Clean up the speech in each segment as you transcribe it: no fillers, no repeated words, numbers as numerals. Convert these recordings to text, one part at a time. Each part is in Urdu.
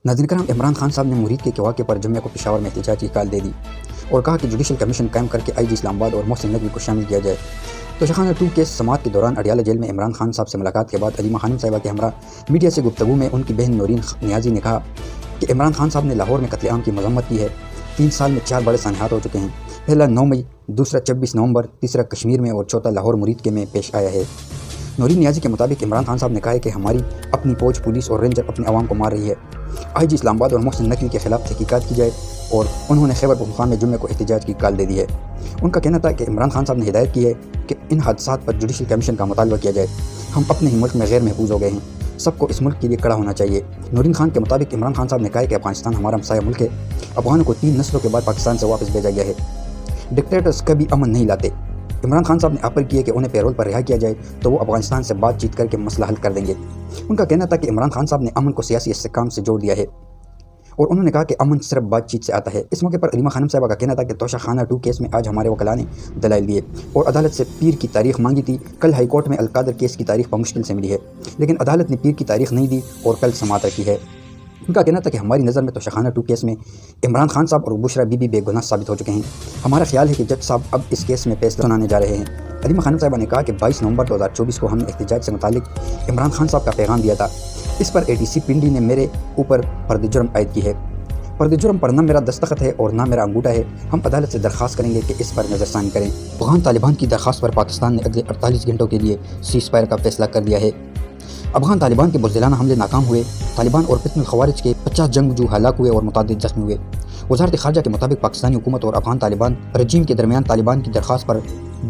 ناظرین کرام، عمران خان صاحب نے مرید کے واقعے پر جمعہ کو پشاور میں احتجاج کی کال دے دی اور کہا کہ جوڈیشل کمیشن قائم کر کے آئی جی اسلام آباد اور محسن نقوی کو شامل کیا جائے۔ توشخانہ 2 کیس سماعت کے دوران اڈیالہ جیل میں عمران خان صاحب سے ملاقات کے بعد علیمہ خانم صاحبہ کے ہمراہ میڈیا سے گفتگو میں ان کی بہن نورین نیازی نے کہا کہ عمران خان صاحب نے لاہور میں قتل عام کی مذمت کی ہے۔ 3 سال میں 4 بڑے سانحات ہو چکے ہیں، پہلا 9 مئی، دوسرا 26 نومبر، تیسرا کشمیر میں اور چوتھا لاہور مرید کے میں پیش آیا ہے۔ نورین نیازی کے مطابق عمران خان صاحب نے کہا ہے کہ ہماری اپنی فوج، پولیس اور رینجر اپنے عوام کو مار رہی ہے، آئی جی اسلام آباد اور محسن نقوی کے خلاف تحقیقات کی جائے، اور انہوں نے خیبر پختونخوا میں جمعے کو احتجاج کی کال دے دی ہے۔ ان کا کہنا تھا کہ عمران خان صاحب نے ہدایت کی ہے کہ ان حادثات پر جوڈیشل کمیشن کا مطالبہ کیا جائے، ہم اپنے ہی ملک میں غیر محفوظ ہو گئے ہیں، سب کو اس ملک کے لیے کڑا ہونا چاہیے۔ نورین خان کے مطابق عمران خان صاحب نے کہا کہ افغانستان ہمارا ہمسایہ ملک ہے، افغانوں کو 3 نسلوں کے بعد پاکستان سے واپس بھیجا گیا ہے، ڈکٹیٹرز کبھی امن نہیں لاتے۔ عمران خان صاحب نے اپیل کی ہے کہ انہیں پیرول پر رہا کیا جائے تو وہ افغانستان سے بات چیت کر کے مسئلہ حل کر دیں گے۔ ان کا کہنا تھا کہ عمران خان صاحب نے امن کو سیاسی استحکام سے جوڑ دیا ہے اور انہوں نے کہا کہ امن صرف بات چیت سے آتا ہے۔ اس موقع پر علیمہ خانم صاحبہ کا کہنا تھا کہ توشخانہ 2 کیس میں آج ہمارے وکلاء نے دلائل دیے اور عدالت سے پیر کی تاریخ مانگی تھی۔ کل ہائی کورٹ میں القادر کیس کی تاریخ بمشکل سے ملی ہے، لیکن عدالت نے پیر کی تاریخ نہیں دی اور کل سماعت رکھی ہے۔ ان کا کہنا تھا کہ ہماری نظر میں توشخانہ 2 کیس میں عمران خان صاحب اور بشرا بی بی بے گناہ ثابت ہو چکے ہیں۔ ہمارا خیال ہے کہ جج صاحب اب اس کیس میں فیصلہ سنانے جا رہے ہیں۔ علیمہ خانم صاحبہ نے کہا کہ 22 نومبر 2024 کو ہم نے احتجاج سے متعلق عمران خان صاحب کا پیغام دیا تھا، اس پر اے ٹی سی پنڈی نے میرے اوپر فرد جرم عائد کی ہے۔ فرد جرم پر نہ میرا دستخط ہے اور نہ میرا انگوٹھا ہے۔ ہم عدالت سے درخواست کریں گے کہ اس پر نظر ثانی کریں۔ افغان طالبان کی درخواست پر پاکستان نے اگلے 48 گھنٹوں کے لیے سیز فائر کا فیصلہ کر دیا ہے۔ افغان طالبان کے بزدلانہ حملے ناکام ہوئے، طالبان اور فتنہ الخوارج کے 50 جنگجو ہلاک ہوئے اور متعدد زخمی ہوئے۔ وزارت خارجہ کے مطابق پاکستانی حکومت اور افغان طالبان رجیم کے درمیان طالبان کی درخواست پر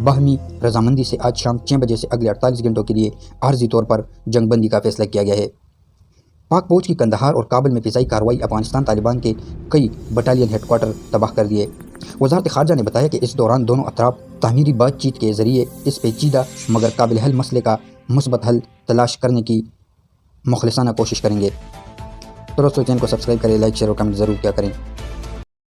باہمی رضامندی سے آج شام 6 بجے سے اگلے 48 گھنٹوں کے لیے عارضی طور پر جنگ بندی کا فیصلہ کیا گیا ہے۔ پاک فوج کی قندھار اور کابل میں فضائی کارروائی افغانستان طالبان کے کئی بٹالین ہیڈ کوارٹر تباہ کر دیے۔ وزارت خارجہ نے بتایا کہ اس دوران دونوں اطراف تعمیری بات چیت کے ذریعے اس پیچیدہ مگر قابل حل مسئلے کا مثبت حل تلاش کرنے کی مخلصانہ کوشش کریں گے۔ تو دوستو، چینل کو سبسکرائب کریں، لائک، شیئر اور کمنٹ ضرور کیا کریں۔